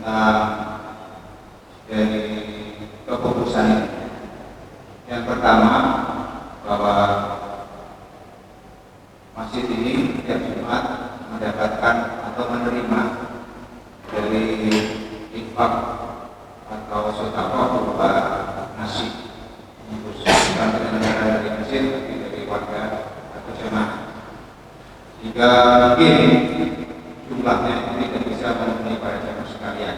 tentang dari keputusan ini. Yang pertama, bahwa masjid ini setiap Jumat mendapatkan atau menerima dari infak atau sedekah berupa nasi bukan dari masjid tapi dari warga atau jemaah, jika mungkin jumlahnya itu tidak bisa memenuhi para jemaah sekalian.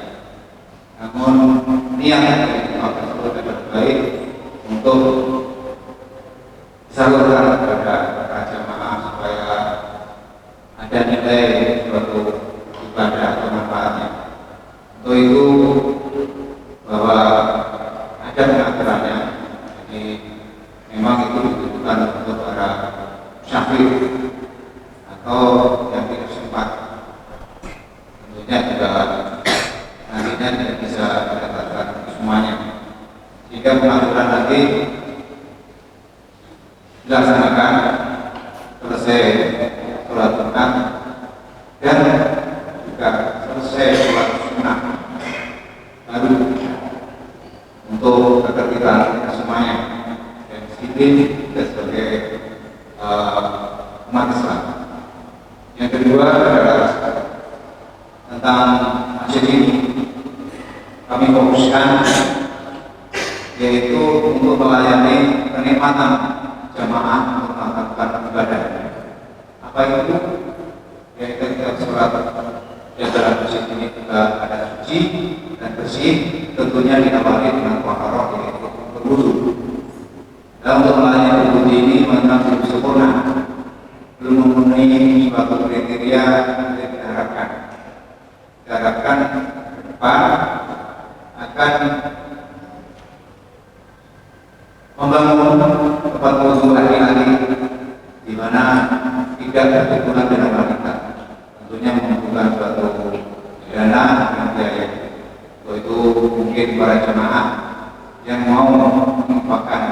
Namun niat dari infak tersebut adalah baik untuk disalurkan kepada para jemaah supaya ada nilai suatu ibadah atau manfaatnya. Untuk itu bahwa ada pengaturannya, jadi memang itu dibutuhkan untuk para musafir atau yang tidak sempat, tentunya juga nantinya tidak bisa mendapatkan semuanya, sehingga pengaturan nanti dilaksanakan selesai sholat Jumat dan juga selesai sholat sunnah baru untuk ketertiban kita semuanya dan disiplin kita sebagai umat Islam. Yang kedua adalah tentang masjid ini kami fokuskan yaitu untuk melayani kenikmatan jamaah untuk melakukan ibadah. Apa itu? Yaitu kita sholat di dalam masjid ini juga ada suci dan bersih, tentunya diawali dengan taharah yaitu berwudu. Dan untuk melayani wudu ini memang belum sempurna, belum memenuhi suatu kriteria yang diharapkan. Diharapkan ke depan akan membangun tempat wudu laki-laki di mana tidak berhubungan dengan wanita, tentunya membutuhkan suatu dana dan biaya. Untuk itu mungkin para jemaah yang mau memakamkan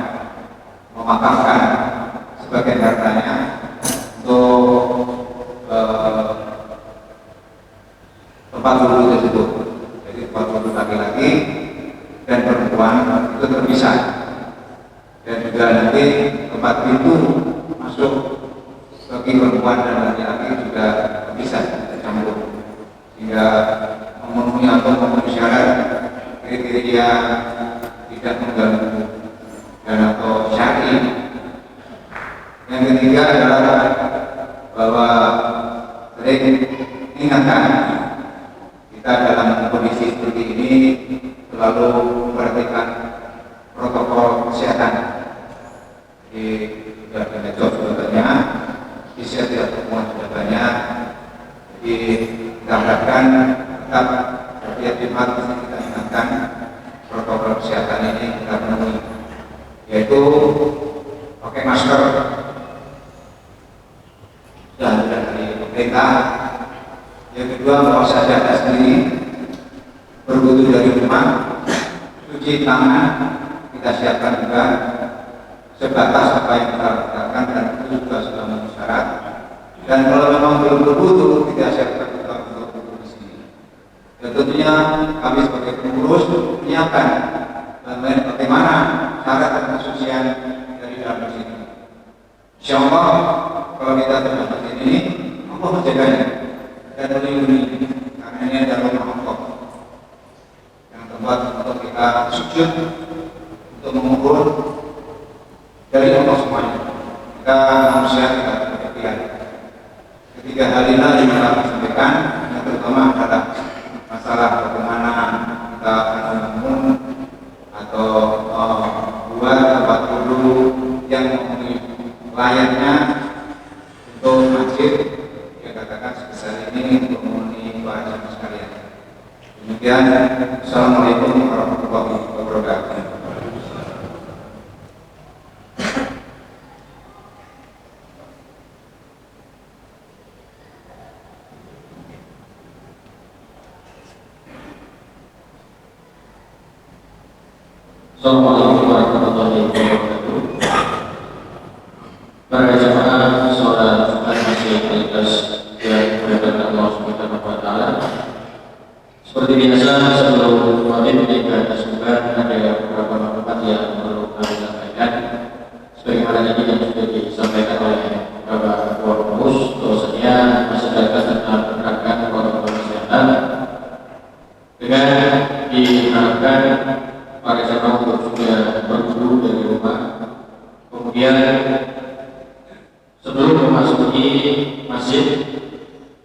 sebagian hartanya untuk tempat wudu tersebut. Jadi tempat wudu laki-laki dan perempuan itu terpisah, dan juga nanti tempat pintu masuk bagi perempuan dan laki-laki juga bisa tercampur, sehingga memenuhi atau memenuhi syarat kriteria tidak mengganggu dan atau syar'i. Yang ketiga adalah bahwa sering ingatkan kita dalam kondisi seperti ini selalu memperhatikan protokol kesehatan. Di sudah ada sebetulnya di setiap pertemuan sudah banyak. Jadi kita harapkan tetap setiap Jumat kita ingatkan protokol kesehatan ini kita penuhi, yaitu pakai masker dan dari pemerintah. Yang kedua, bawa sajadah sendiri, berwudu dari rumah, cuci tangan kita siapkan juga sebatas apa yang kita lakukan, dan itu juga sudah memenuhi syarat. Dan kalau memang belum berwudu, kita siapkan juga untuk wudu di sini. Dan tentunya kami sebagai pengurus menyiapkan bagaimana syarat dan kesucian dari dalam masjid ini. Insya Allah kalau kita dalam masjid ini, Allah menjaganya dan melindungi, karena ini adalah rumah Allah yang tempat untuk kita sujud, untuk mengukur dari Allah semuanya. Kita manusia kita berpikir. Ketiga hal ini yang kami sampaikan, yang terutama adalah masalah bagaimana kita akan membangun atau buat tempat wudu yang memenuhi layaknya untuk masjid yang katakan sebesar ini untuk memenuhi para jemaah sekalian. Demikian, Assalamualaikum warahmatullahi wabarakatuh. Assalamualaikum warahmatullahi wabarakatuh. Para jemaah sholat masjid yang dimuliakan Allah Subhanahu wa taala. Seperti biasa sebelum khotib kita disebutkan ada beberapa maklumat yang perlu kami sampaikan. Sebagaimana tadi yang sudah disampaikan oleh Bapak Ketua Pengurus, bahwasanya masyarakat tetap menerapkan protokol kesehatan dengan diharapkan para jamaah untuk juga berwudu dari rumah. Kemudian sebelum memasuki masjid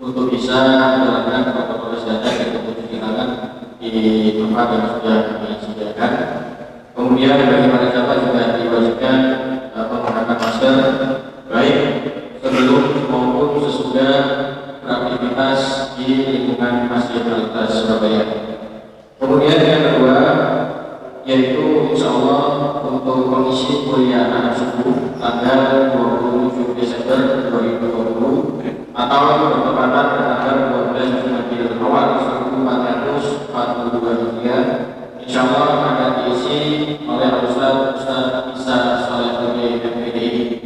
untuk bisa menjalankan protokol kesehatan yaitu mencuci tangan di tempat yang sudah kami sediakan. Kemudian bagi para jamaah juga diwajibkan menggunakan masker baik sebelum maupun sesudah beraktivitas di lingkungan Masjid Al-Ikhlas Surabaya. Kemudian yang kedua yaitu insya Allah untuk mengisi kuliah anak subuh tanggal 27 Desember 2020 atau bertepatan pada tanggal 12 Jumadil Awal 1442 Hijriah, insya Allah akan diisi oleh Ustaz Isa Saleh MPDI.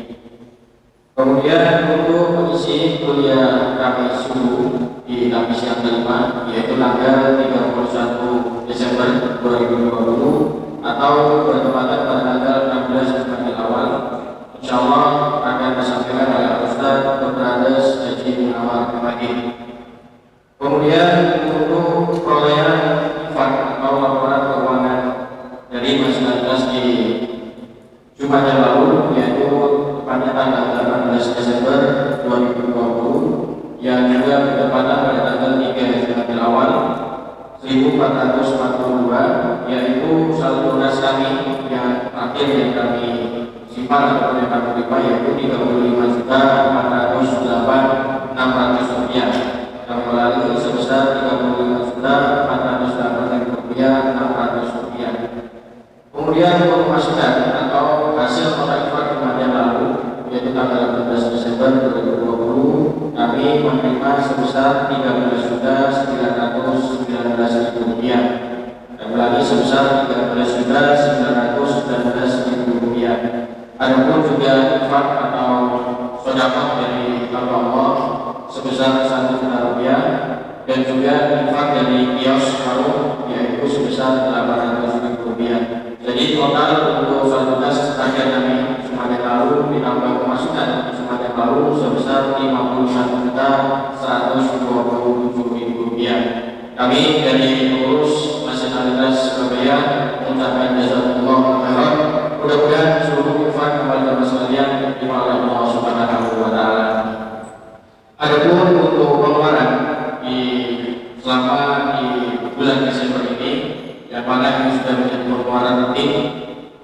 Kemudian untuk mengisi kuliah Kamis subuh di Kamis yang kelima yaitu tanggal 31 Desember 2020 atau bertepatan pada tanggal 16 Jumadil Awal, insya Allah akan disampaikan oleh Ustaz Dr. Andes Haji Munawar Kemaki. Kemudian untuk perolehan infak atau laporan keuangan dari Masjid di Jumat yang lalu yaitu tepatnya tanggal 18 Desember 2020 yang juga bertepatan pada tanggal 3 Jumadil Awal 1442, yaitu saldo lunas kami yang akhir yang kami simpan atau yang kami terima yaitu 35.408.600 rupiah. Kami melalui sebesar 35.408.600 rupiah. Kemudian untuk pemasukan atau hasil kotak infak Jumat yang lalu yaitu tanggal 18 Desember 2020 kami menerima sebesar 13.919.000 rupiah dan lagi sebesar 13.919.000 rupiah. Adapun juga infak atau sedekah dari Allah sebesar 1 juta rupiah dan juga infak dari kios warung yaitu sebesar 800.000 rupiah. Jadi total untuk fasilitas target kami Jumat yang lalu ditambah pemasukan Jumat yang lalu sebesar 51.127.000 rupiah. Kami dari pengurus Masjid Al-Ikhlas Surabaya mengucapkan jazakumullah khairan. Mudah-mudahan seluruh infak kepada jemaah sekalian diterima oleh Allah Subhanahu wa taala. Adapun untuk pengeluaran selama di bulan Desember ini yang mana ini sudah menjadi pengeluaran rutin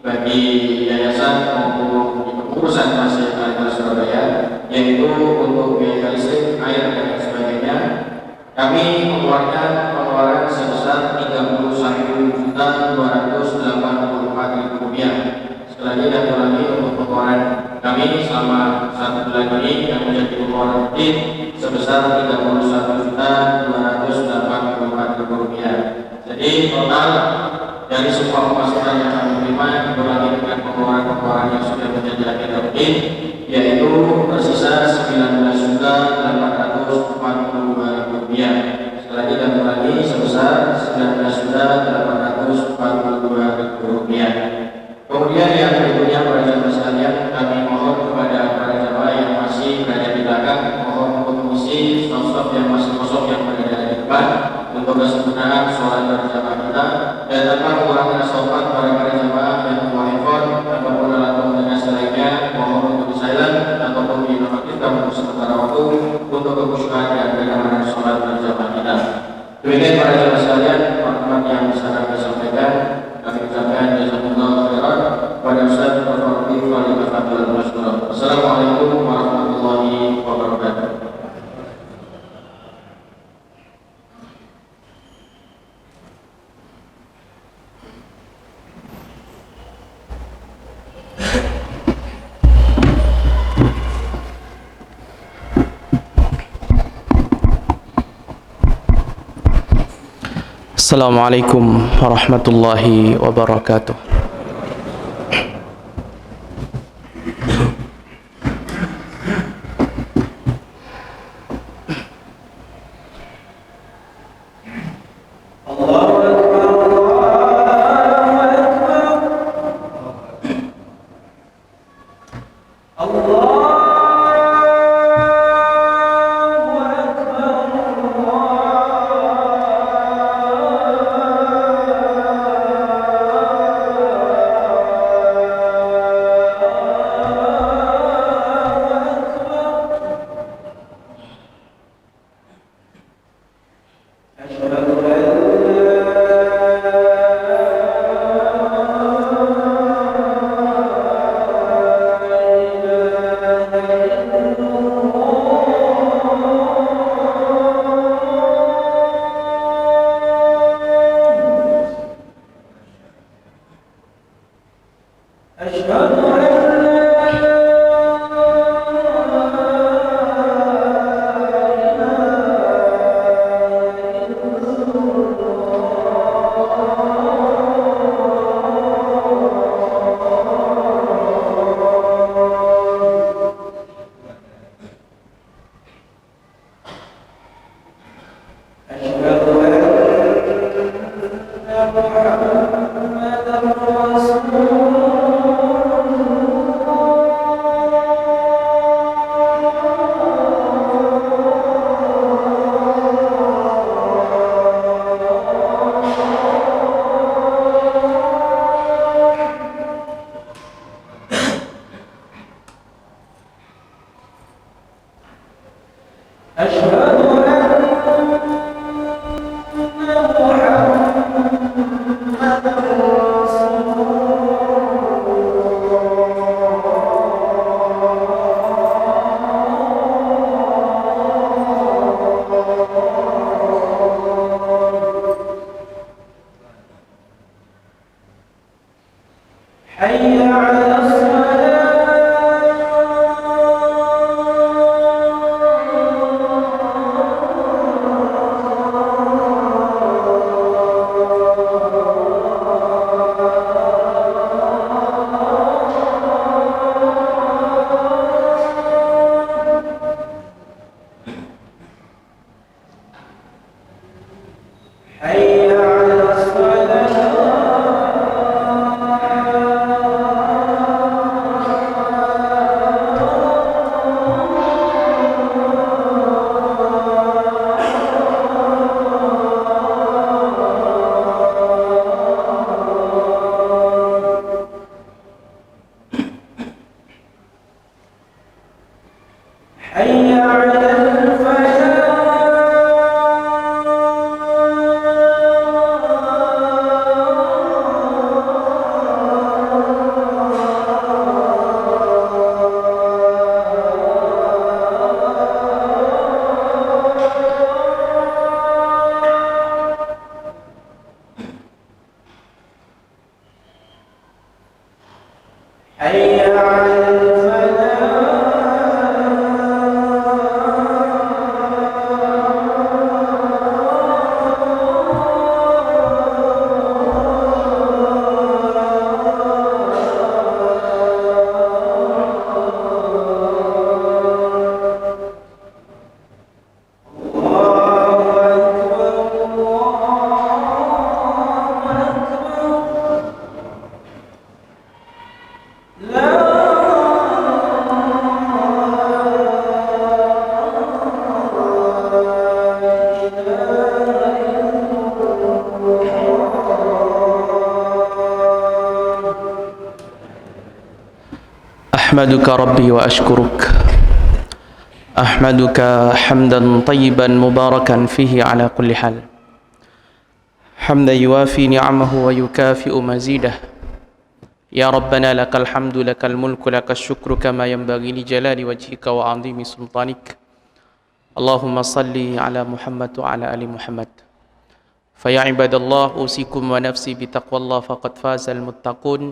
bagi yayasan maupun di kepengurusan Masjid Al-Ikhlas Surabaya, yaitu untuk biaya listrik, air dan sebagainya. Kami mengeluarkan pengeluaran sebesar 31.284.000 rupiah. Sekali lagi dan lagi untuk pengeluaran kami selama 1 bulan ini yang menjadi pengeluaran rutin sebesar 31.284.000 rupiah. Jadi total dari semua pemasukan yang kami terima dikurangi dengan pengeluaran yang sudah menjadi agenda rutin yaitu tersisa 19.842.000 rupiah. Sekali lagi dan lagi sebesar 19.842.000 rupiah. Kemudian yang berikutnya para jamaah sekalian, kami mohon kepada para jamaah yang masih berada di belakang mohon untuk mengisi slot-slot yang masih kosong yang berada di depan untuk kesempurnaan sholat berjamaah kita dan tanpa mengurangi sopan para jamaah yang membawa handphone ataupun alat komunikasi lainnya mohon untuk di silent ataupun dinonaktifkan untuk sementara waktu untuk kekhusyukan dan kenyamanan sholat berjamaah kita. Demikian para jamaah sekalian, maklumat yang bisa kami sampaikan. Kami ucapkan jazakumullah khairan kepada Ustaz Dr. Khalifah Fadil Masyurah. Assalamualaikum warahmatullahi wabarakatuh. Assalamualaikum warahmatullahi wabarakatuh. Allah أحمدك ربي وأشكرك أحمدك حمدا طيبا مباركا فيه على كل حال حمدا يوافي نعمه ويكافئ مزيده يا ربنا لك الحمد لك الملك لك الشكر كما ينبغي لجلال وجهك وعظيم سلطانك اللهم صل على محمد وعلى آل محمد فيا عباد الله أوصيكم ونفسي بتقوى الله فقد فاز المتقون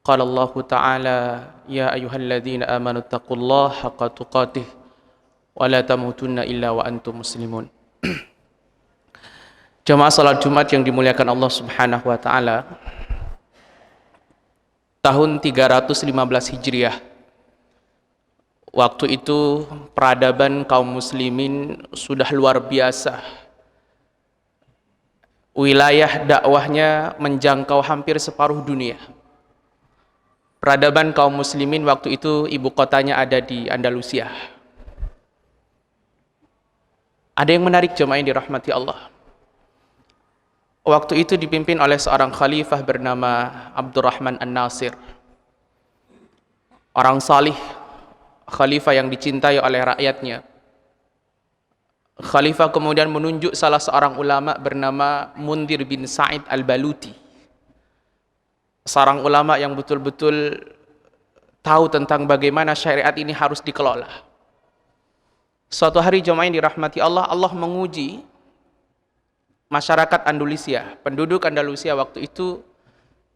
قال الله تعالى يا أيها الذين آمنوا اتقوا الله حق تقاته ولا تموتن إلا وأنتم مسلمون. Jamaah salat Jumat yang dimuliakan Allah Subhanahu wa taala. Tahun 315 Hijriah. Waktu itu peradaban kaum muslimin sudah luar biasa. Wilayah dakwahnya menjangkau hampir separuh dunia. Peradaban kaum muslimin waktu itu ibu kotanya ada di Andalusia. Ada yang menarik jemaah yang dirahmati Allah. Waktu itu dipimpin oleh seorang khalifah bernama Abdurrahman An-Nasir. Orang salih, khalifah yang dicintai oleh rakyatnya. Khalifah kemudian menunjuk salah seorang ulama bernama Mundir bin Sa'id Al-Baluti, seorang ulama yang betul-betul tahu tentang bagaimana syariat ini harus dikelola. Suatu hari jemaah yang dirahmati Allah, Allah menguji masyarakat Andalusia, penduduk Andalusia waktu itu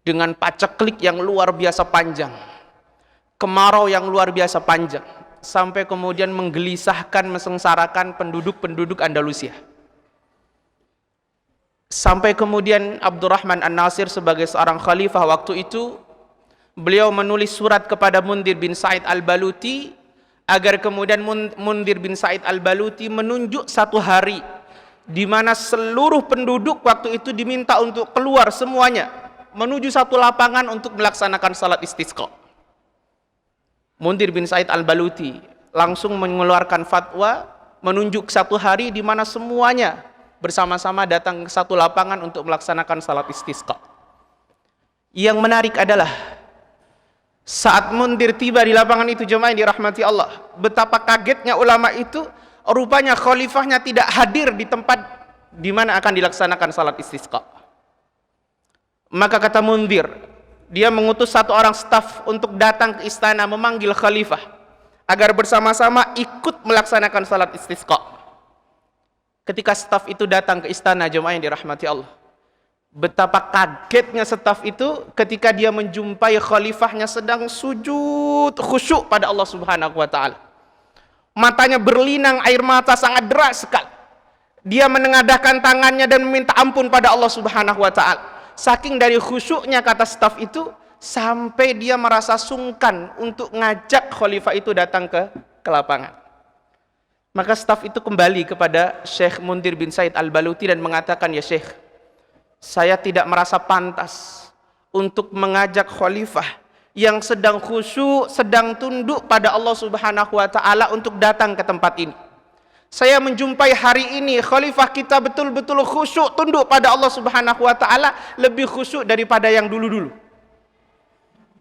dengan paceklik yang luar biasa panjang, kemarau yang luar biasa panjang, sampai kemudian menggelisahkan, mesengsarakan penduduk-penduduk Andalusia. Sampai kemudian Abdurrahman An-Nasir sebagai seorang khalifah waktu itu, beliau menulis surat kepada Mundir bin Sa'id Al-Baluti agar kemudian Mundir bin Sa'id Al-Baluti menunjuk satu hari di mana seluruh penduduk waktu itu diminta untuk keluar semuanya menuju satu lapangan untuk melaksanakan salat istisqa. Mundir bin Sa'id Al-Baluti langsung mengeluarkan fatwa menunjuk satu hari di mana semuanya bersama-sama datang ke satu lapangan untuk melaksanakan salat istisqa. Yang menarik adalah saat Mundir tiba di lapangan itu, jemaah yang dirahmati Allah, betapa kagetnya ulama itu, rupanya khalifahnya tidak hadir di tempat di mana akan dilaksanakan salat istisqa. Maka kata Mundir, dia mengutus satu orang staf untuk datang ke istana memanggil khalifah agar bersama-sama ikut melaksanakan salat istisqa. Ketika staf itu datang ke istana, jemaah yang dirahmati Allah, betapa kagetnya staf itu ketika dia menjumpai khalifahnya sedang sujud khusyuk pada Allah Subhanahu wa taala. Matanya berlinang air mata sangat deras sekali. Dia menengadahkan tangannya dan meminta ampun pada Allah Subhanahu wa taala. Saking dari khusyuknya, kata staf itu, sampai dia merasa sungkan untuk ngajak khalifah itu datang ke lapangan. Maka staf itu kembali kepada Syekh Mundir bin Sa'id Al-Baluti dan mengatakan, ya Syekh, saya tidak merasa pantas untuk mengajak khalifah yang sedang khusyuk, sedang tunduk pada Allah Subhanahu wa taala untuk datang ke tempat ini. Saya menjumpai hari ini khalifah kita betul-betul khusyuk, tunduk pada Allah Subhanahu wa taala, lebih khusyuk daripada yang dulu-dulu.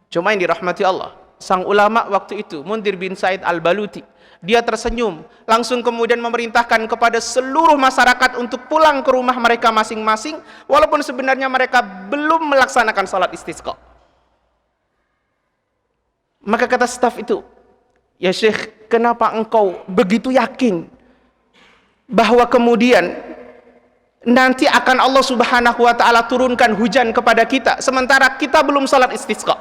Cuma yang dirahmati Allah, sang ulama waktu itu, Mundir bin Sa'id Al-Baluti, dia tersenyum, langsung kemudian memerintahkan kepada seluruh masyarakat untuk pulang ke rumah mereka masing-masing, walaupun sebenarnya mereka belum melaksanakan salat istisqa. Maka kata staf itu, ya Syekh, kenapa engkau begitu yakin bahwa kemudian nanti akan Allah Subhanahu wa taala turunkan hujan kepada kita sementara kita belum salat istisqa?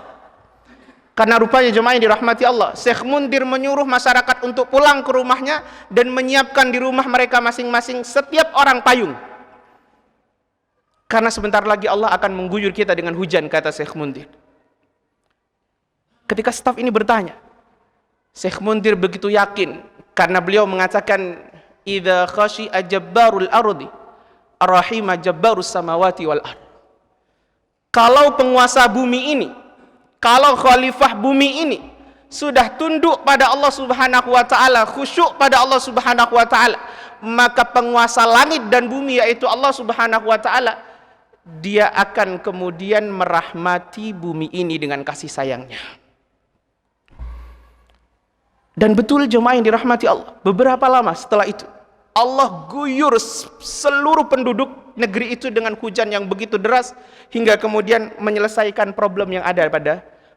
Karena rupanya jemaah yang dirahmati Allah, Syekh Mundir menyuruh masyarakat untuk pulang ke rumahnya dan menyiapkan di rumah mereka masing-masing setiap orang payung. Karena sebentar lagi Allah akan mengguyur kita dengan hujan, kata Syekh Mundir. Ketika staf ini bertanya, Syekh Mundir begitu yakin karena beliau mengatakan, idza khashi'a jabbarul ardi arrahima jabbarus samawati wal ard. Kalau penguasa bumi ini, kalau khalifah bumi ini sudah tunduk pada Allah Subhanahu wa taala, khusyuk pada Allah Subhanahu wa taala, maka penguasa langit dan bumi yaitu Allah Subhanahu wa taala, dia akan kemudian merahmati bumi ini dengan kasih sayangnya. Dan betul jemaah yang dirahmati Allah, beberapa lama setelah itu Allah guyur seluruh penduduk negeri itu dengan hujan yang begitu deras hingga kemudian menyelesaikan problem yang ada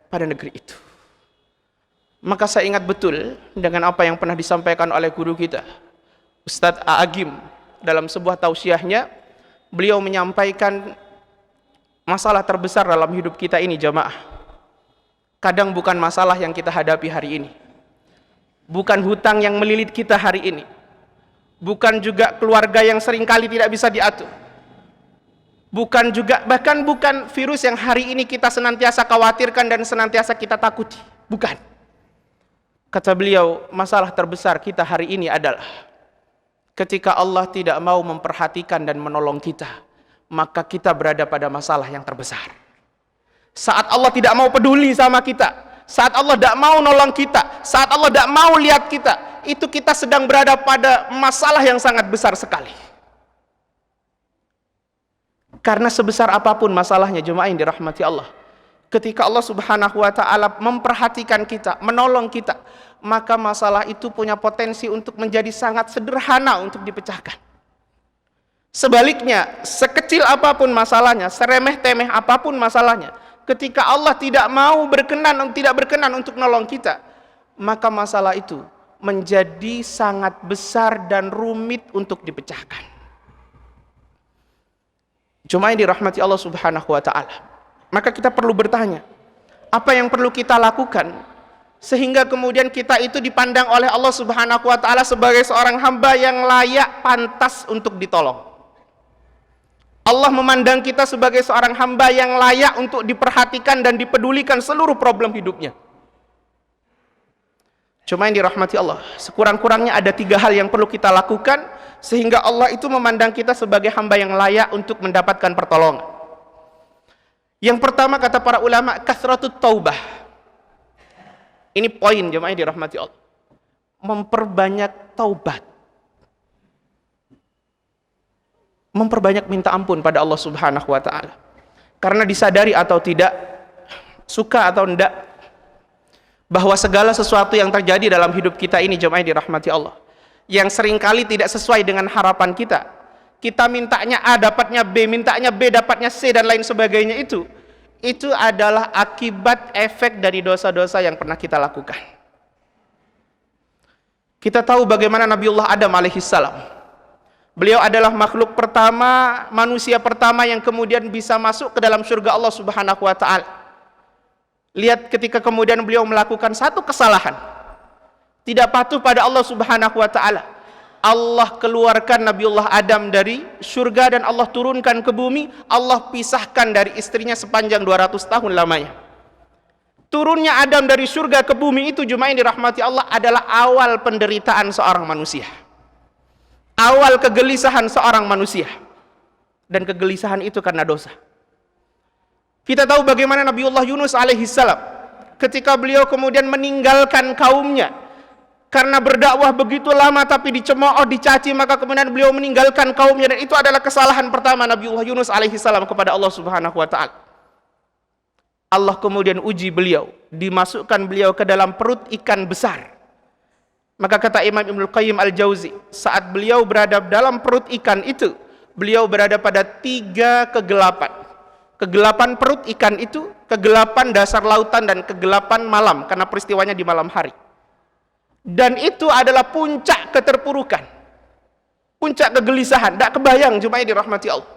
pada negeri itu. Maka saya ingat betul dengan apa yang pernah disampaikan oleh guru kita Ustadz A'agim dalam sebuah tausiahnya. Beliau menyampaikan masalah terbesar dalam hidup kita ini jamaah kadang bukan masalah yang kita hadapi hari ini, bukan hutang yang melilit kita hari ini, bukan juga keluarga yang seringkali tidak bisa diatur, bukan juga bahkan bukan virus yang hari ini kita senantiasa khawatirkan dan senantiasa kita takuti, bukan. Kata beliau, masalah terbesar kita hari ini adalah ketika Allah tidak mau memperhatikan dan menolong kita, maka kita berada pada masalah yang terbesar. Saat Allah tidak mau peduli sama kita, saat Allah tidak mau nolong kita, saat Allah tidak mau lihat kita, itu kita sedang berada pada masalah yang sangat besar sekali. Karena sebesar apapun masalahnya jemaah yang dirahmati Allah, Ketika Allah Subhanahu wa taala memperhatikan kita, menolong kita, maka masalah itu punya potensi untuk menjadi sangat sederhana untuk dipecahkan. Sebaliknya, sekecil apapun masalahnya, seremeh-temeh apapun masalahnya, ketika Allah tidak berkenan untuk nolong kita, maka masalah itu menjadi sangat besar dan rumit untuk dipecahkan. Cuma yang dirahmati Allah Subhanahu wa taala. Maka kita perlu bertanya, apa yang perlu kita lakukan sehingga kemudian kita itu dipandang oleh Allah Subhanahu wa taala sebagai seorang hamba yang layak, pantas untuk ditolong. Allah memandang kita sebagai seorang hamba yang layak untuk diperhatikan dan dipedulikan seluruh problem hidupnya. Cuma yang dirahmati Allah, sekurang-kurangnya ada 3 hal yang perlu kita lakukan sehingga Allah itu memandang kita sebagai hamba yang layak untuk mendapatkan pertolongan. Yang pertama kata para ulama, kathratut taubah. Ini poin jemaah yang dirahmati Allah. Memperbanyak taubat. Memperbanyak minta ampun pada Allah Subhanahu wa taala. Karena disadari atau tidak, suka atau tidak, bahwa segala sesuatu yang terjadi dalam hidup kita ini jemaah yang dirahmati Allah, yang seringkali tidak sesuai dengan harapan kita. Kita mintanya A, dapatnya B, mintanya B, dapatnya C, dan lain sebagainya itu adalah akibat efek dari dosa-dosa yang pernah kita lakukan. Kita tahu bagaimana Nabiullah Adam alaihissalam. Beliau adalah makhluk pertama, manusia pertama yang kemudian bisa masuk ke dalam surga Allah Subhanahu wa taala. Lihat ketika kemudian beliau melakukan satu kesalahan, tidak patuh pada Allah Subhanahu wa taala, Allah keluarkan Nabiullah Adam dari surga dan Allah turunkan ke bumi. Allah pisahkan dari istrinya sepanjang 200 tahun lamanya. Turunnya Adam dari surga ke bumi itu jemaah yang dirahmati Allah adalah awal penderitaan seorang manusia, awal kegelisahan seorang manusia, dan kegelisahan itu karena dosa. Kita tahu bagaimana Nabiullah Yunus alaihissalam ketika beliau kemudian meninggalkan kaumnya karena berdakwah begitu lama tapi dicemooh, dicaci, maka kemudian beliau meninggalkan kaumnya, dan itu adalah kesalahan pertama Nabiullah Yunus alaihissalam kepada Allah Subhanahu wa taala. Allah kemudian uji beliau, dimasukkan beliau ke dalam perut ikan besar. Maka kata Imam Ibnul Qayyim Al-Jauzi, saat beliau berada dalam perut ikan itu, beliau berada pada 3 kegelapan. Kegelapan perut ikan itu, kegelapan dasar lautan, dan kegelapan malam karena peristiwanya di malam hari. Dan itu adalah puncak keterpurukan, puncak kegelisahan. Tidak kebayang jemaah yang dirahmati Allah.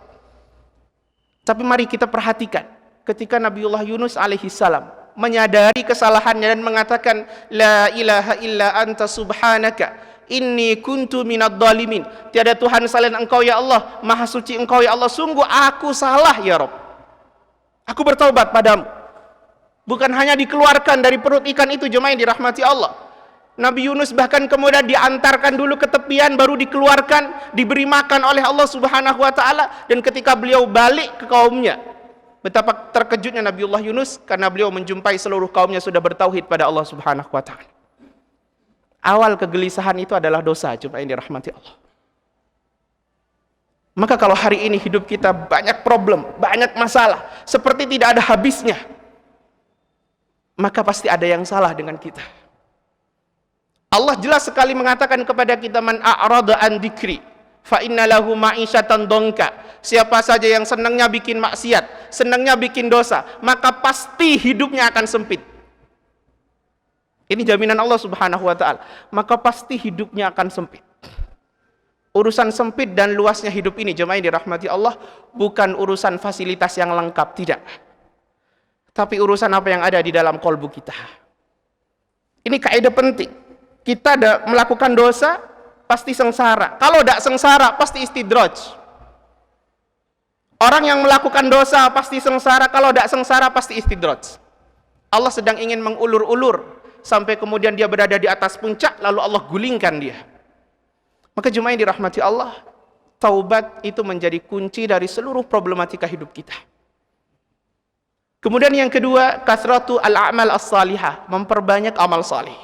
Tapi mari kita perhatikan ketika Nabiullah Yunus alaihissalam menyadari kesalahannya dan mengatakan, la ilaha illa anta subhanaka inni kuntu minadh dhalimin. Tiada Tuhan selain Engkau ya Allah, maha suci Engkau ya Allah, sungguh aku salah ya Rabb, aku bertaubat padamu. Bukan hanya dikeluarkan dari perut ikan itu jemaah yang dirahmati Allah, Nabi Yunus bahkan kemudian diantarkan dulu ke tepian, baru dikeluarkan, diberi makan oleh Allah Subhanahu wa taala. Dan ketika beliau balik ke kaumnya, betapa terkejutnya Nabiullah Yunus karena beliau menjumpai seluruh kaumnya sudah bertauhid pada Allah Subhanahu wa taala. Awal kegelisahan itu adalah dosa, cuma yang dirahmati Allah. Maka kalau hari ini hidup kita banyak problem, banyak masalah, seperti tidak ada habisnya, maka pasti ada yang salah dengan kita. Allah jelas sekali mengatakan kepada kita, man a'rada an dzikri fa inna lahu ma'isyatan dongka. Siapa saja yang senangnya bikin maksiat, senangnya bikin dosa, maka pasti hidupnya akan sempit. Ini jaminan Allah Subhanahu wa taala. Maka pasti hidupnya akan sempit. Urusan sempit dan luasnya hidup ini jemaah yang dirahmati Allah bukan urusan fasilitas yang lengkap, tidak. Tapi urusan apa yang ada di dalam kolbu kita. Ini kaidah penting. Kita melakukan dosa pasti sengsara. Kalau tidak sengsara pasti istidraj. Orang yang melakukan dosa pasti sengsara. Kalau tidak sengsara pasti istidraj. Allah sedang ingin mengulur-ulur sampai kemudian dia berada di atas puncak, lalu Allah gulingkan dia. Maka jemaah yang dirahmati Allah, taubat itu menjadi kunci dari seluruh problematika hidup kita. Kemudian yang kedua, kasratu al-a'mal as-salihah, memperbanyak amal salih.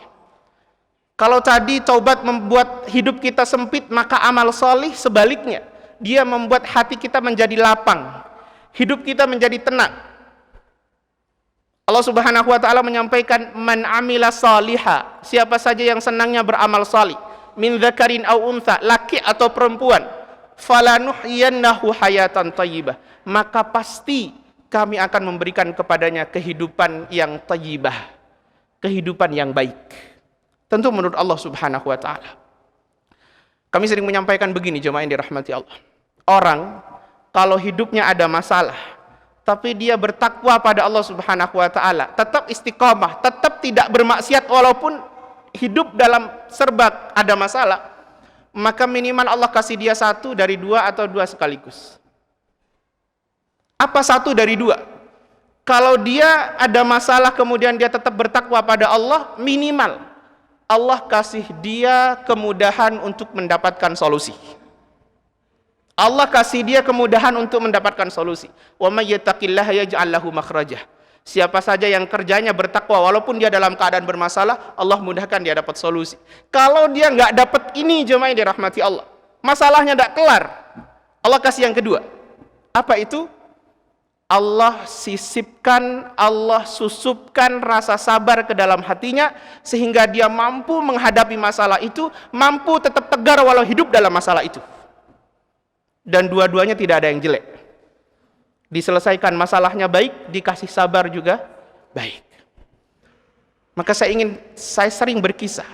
Kalau tadi taubat membuat hidup kita sempit, maka amal salih sebaliknya, dia membuat hati kita menjadi lapang, hidup kita menjadi tenang. Allah Subhanahu wa taala menyampaikan man amila saliha, siapa saja yang senangnya beramal salih, min dzakarin au untha, laki atau perempuan, falanuhyiyannahu hayatan thayyibah, maka pasti kami akan memberikan kepadanya kehidupan yang thayyibah, kehidupan yang baik. Tentu menurut Allah Subhanahu wa taala. Kami sering menyampaikan begini, jemaah yang dirahmati Allah. Orang kalau hidupnya ada masalah, tapi dia bertakwa pada Allah Subhanahu wa taala, tetap istiqamah, tetap tidak bermaksiat walaupun hidup dalam serba ada masalah, maka minimal Allah kasih dia 1 dari 2 atau 2 sekaligus. Apa 1 dari 2? Kalau dia ada masalah kemudian dia tetap bertakwa pada Allah, minimal Allah kasih dia kemudahan untuk mendapatkan solusi. Allah kasih dia kemudahan untuk mendapatkan solusi. Wa may yattaqillaha yaj'al lahu makhrajah. Siapa saja yang kerjanya bertakwa walaupun dia dalam keadaan bermasalah, Allah mudahkan dia dapat solusi. Kalau dia nggak dapat ini, jemaah yang dirahmati Allah, masalahnya tidak kelar, Allah kasih yang kedua. Apa itu? Allah sisipkan, Allah susupkan rasa sabar ke dalam hatinya sehingga dia mampu menghadapi masalah itu, mampu tetap tegar walau hidup dalam masalah itu. Dan dua-duanya tidak ada yang jelek. Diselesaikan masalahnya baik, dikasih sabar juga baik. Maka saya sering berkisah.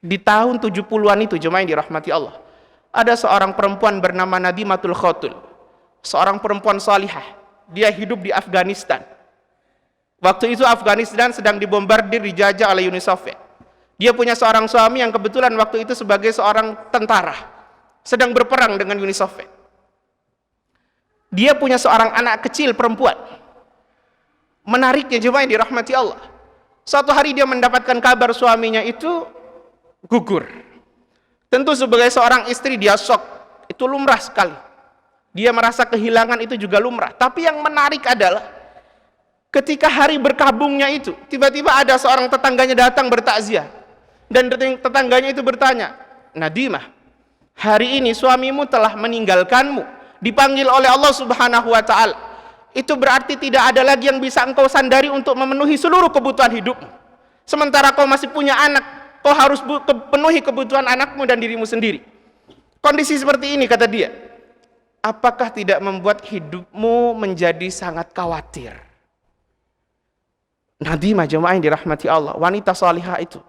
Di tahun 70-an itu, jemaah yang dirahmati Allah, ada seorang perempuan bernama Nadimatul Khotul, seorang perempuan salihah. Dia hidup di Afghanistan. Waktu itu Afghanistan sedang dibombardir, dijajah oleh Uni Soviet. Dia punya seorang suami yang kebetulan waktu itu sebagai seorang tentara, sedang berperang dengan Uni Soviet. Dia punya seorang anak kecil perempuan. Menariknya, jemaah yang dirahmati Allah, suatu hari dia mendapatkan kabar suaminya itu gugur. Tentu sebagai seorang istri dia shock, itu lumrah sekali. Dia merasa kehilangan, itu juga lumrah. Tapi yang menarik adalah ketika hari berkabungnya itu, tiba-tiba ada seorang tetangganya datang bertakziah, dan tetangganya itu bertanya, Nadimah, hari ini suamimu telah meninggalkanmu, dipanggil oleh Allah Subhanahu wa taala. Itu berarti tidak ada lagi yang bisa engkau sandari untuk memenuhi seluruh kebutuhan hidupmu. Sementara kau masih punya anak, kau harus penuhi kebutuhan anakmu dan dirimu sendiri. Kondisi seperti ini, kata dia, apakah tidak membuat hidupmu menjadi sangat khawatir? Nadimah, jemaah yang dirahmati Allah, wanita salihah itu,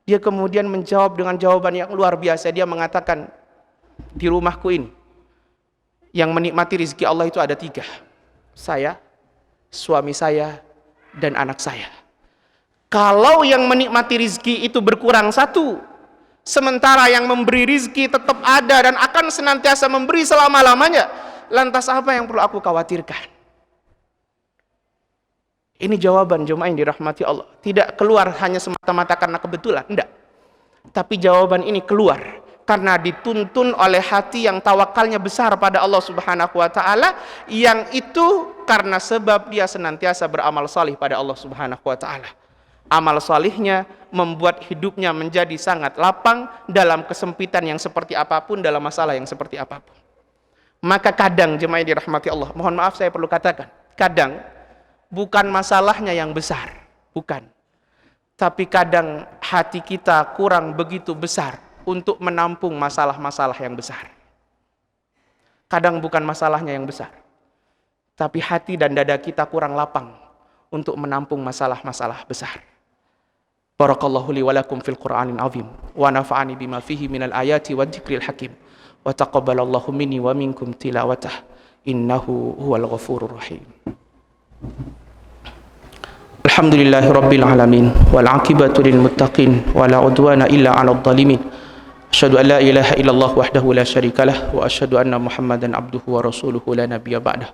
dia kemudian menjawab dengan jawaban yang luar biasa. Dia mengatakan, di rumahku ini yang menikmati rezeki Allah itu ada 3. Saya, suami saya, dan anak saya. Kalau yang menikmati rezeki itu berkurang 1, sementara yang memberi rezeki tetap ada dan akan senantiasa memberi selama-lamanya, lantas apa yang perlu aku khawatirkan? Ini jawaban, jemaah yang dirahmati Allah. Tidak keluar hanya semata-mata karena kebetulan, enggak. Tapi jawaban ini keluar karena dituntun oleh hati yang tawakalnya besar pada Allah Subhanahu wa taala, yang itu karena sebab dia senantiasa beramal salih pada Allah Subhanahu wa taala. Amal salihnya membuat hidupnya menjadi sangat lapang dalam kesempitan yang seperti apapun, dalam masalah yang seperti apapun. Maka kadang, jemaah yang dirahmati Allah, mohon maaf saya perlu katakan, kadang bukan masalahnya yang besar, bukan. Tapi kadang hati kita kurang begitu besar untuk menampung masalah-masalah yang besar. Kadang bukan masalahnya yang besar, tapi hati dan dada kita kurang lapang untuk menampung masalah-masalah besar. Barakallahu li wa lakum fil Qur'anil azim wa nafa'ani bima fihi minal ayati wa dzikril hakim wa taqabbalallahu minni wa minkum tilawatah innahu huwal ghafurur rahim. Alhamdulillahi rabbil alamin wal 'aqibatu lil muttaqin wa la 'udwana illa 'alal zalimin. Asyhadu an la ilaha illallah wahdahu la syarikalah wa asyhadu anna Muhammadan abduhu wa rasuluhu la nabiyya ba'dah.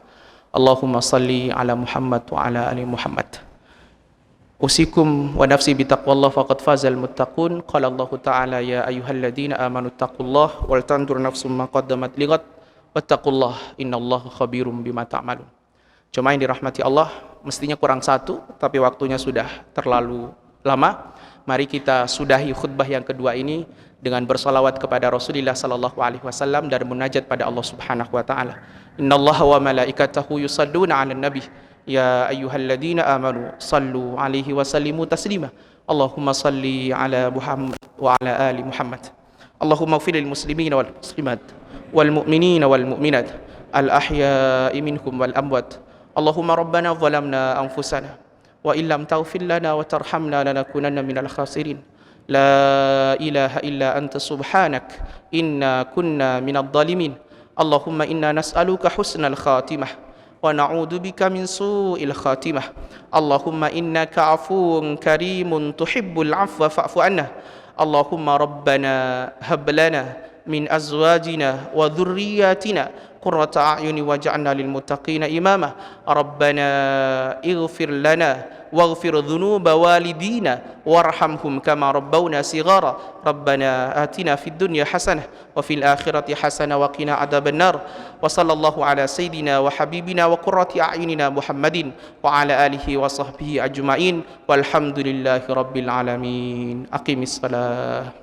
Allahumma salli ala Muhammad wa ala ali Muhammad. Usikum wa nafsi bitaqwallah faqad fazal muttaqun. Qala Allah ta'ala ya ayyuhalladzina amanu taqullaha wal tanzur nafsum ma qaddamat lighad wattaqullaha innallaha khabirum bima ta'malun. Jemaah yang dirahmati Allah, mestinya kurang 1, tapi waktunya sudah terlalu lama. Mari kita sudahi khutbah yang kedua ini dengan bersalawat kepada Rasulullah sallallahu alaihi wasallam dan munajat pada Allah Subhanahu wa taala. Innallaha wa malaikatahu yusalluna 'alan nabi يا أيها الذين آمنوا صلوا عليه وسلموا تسليما اللهم صل على محمد وعلى آل محمد اللهم اغفر للمسلمين والمسلمات والمؤمنين والمؤمنات الأحياء منهم والأموات اللهم ربنا ظلمنا أنفسنا وإن لم تغفر لنا وترحمنا لنكونن من الخاسرين لا إله إلا أنت سبحانك إنا كنا من الظالمين اللهم إنا نسألك حسن الخاتمة ونعوذ بك من سوء الخاتمة اللهم إنك عفو كريم تحب العفو فاعف عنا اللهم ربنا هب لنا من أزواجنا وذرياتنا قرة أعين واجعلنا للمتقين إماما ربنا اغفر لنا واغفر ذنوب والدينا وارحمهم كما ربونا صغارا ربنا آتنا في الدنيا حسنة وفي الآخرة حسنة وقنا عذاب النار وصلى الله على سيدنا وحبيبنا وقرة أعيننا محمد وعلى آله وصحبه أجمعين والحمد لله رب العالمين أقم الصلاة